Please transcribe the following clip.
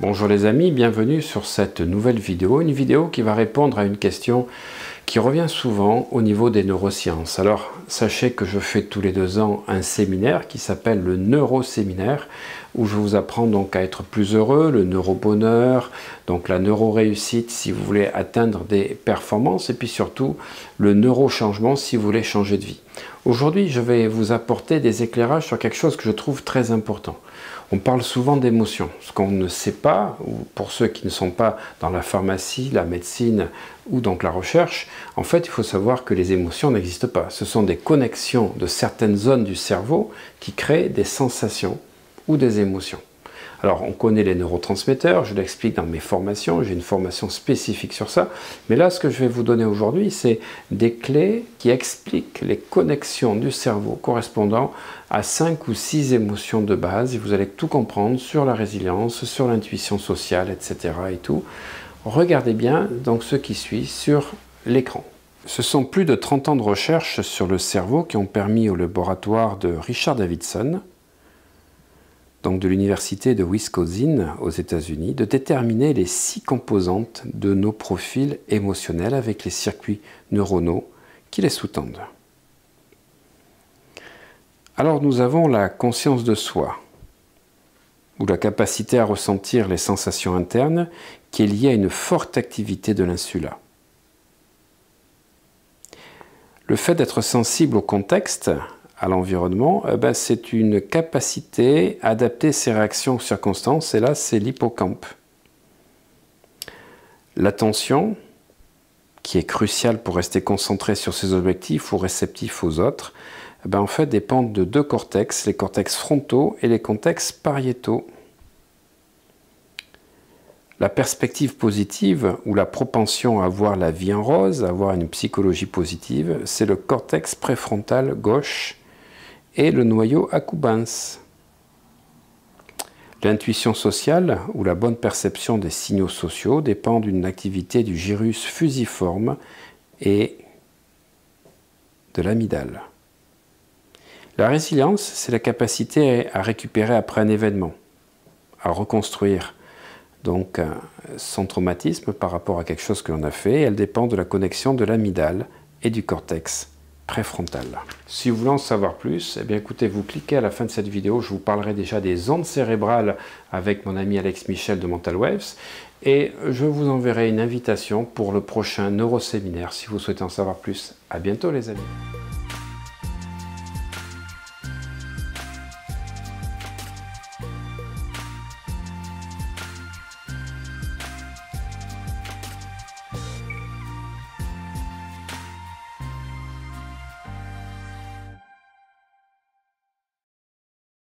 Bonjour les amis, bienvenue sur cette nouvelle vidéo, une vidéo qui va répondre à une question qui revient souvent au niveau des neurosciences. Alors sachez que je fais tous les 2 ans un séminaire qui s'appelle le Neuroséminaire, où je vous apprends donc à être plus heureux, le neurobonheur, donc la neuroréussite si vous voulez atteindre des performances, et puis surtout le neurochangement si vous voulez changer de vie. Aujourd'hui, je vais vous apporter des éclairages sur quelque chose que je trouve très important. On parle souvent d'émotions. Ce qu'on ne sait pas, ou pour ceux qui ne sont pas dans la pharmacie, la médecine ou donc la recherche, en fait, il faut savoir que les émotions n'existent pas. Ce sont des connexions de certaines zones du cerveau qui créent des sensations ou des émotions. Alors, on connaît les neurotransmetteurs, je l'explique dans mes formations, j'ai une formation spécifique sur ça, mais là, ce que je vais vous donner aujourd'hui, c'est des clés qui expliquent les connexions du cerveau correspondant à 5 ou 6 émotions de base, et vous allez tout comprendre sur la résilience, sur l'intuition sociale, etc. et tout. Regardez bien donc ce qui suit sur l'écran. Ce sont plus de 30 ans de recherche sur le cerveau qui ont permis au laboratoire de Richard Davidson, donc de l'université de Wisconsin aux États-Unis, de déterminer les 6 composantes de nos profils émotionnels avec les circuits neuronaux qui les sous-tendent. Alors nous avons la conscience de soi, ou la capacité à ressentir les sensations internes qui est liée à une forte activité de l'insula. Le fait d'être sensible au contexte, à l'environnement, c'est une capacité à adapter ses réactions aux circonstances, et là c'est l'hippocampe. L'attention, qui est cruciale pour rester concentré sur ses objectifs ou réceptif aux autres, en fait dépendent de 2 cortex, les cortex frontaux et les cortex pariétaux. La perspective positive, ou la propension à voir la vie en rose, à avoir une psychologie positive, c'est le cortex préfrontal gauche et le noyau accumbens. L'intuition sociale, ou la bonne perception des signaux sociaux, dépend d'une activité du gyrus fusiforme et de l'amygdale. La résilience, c'est la capacité à récupérer après un événement, à reconstruire donc son traumatisme par rapport à quelque chose que l'on a fait. Elle dépend de la connexion de l'amygdale et du cortex préfrontal. Si vous voulez en savoir plus, écoutez, vous cliquez à la fin de cette vidéo, je vous parlerai déjà des ondes cérébrales avec mon ami Alex Michel de Mental Waves, et je vous enverrai une invitation pour le prochain neuroséminaire si vous souhaitez en savoir plus. À bientôt les amis.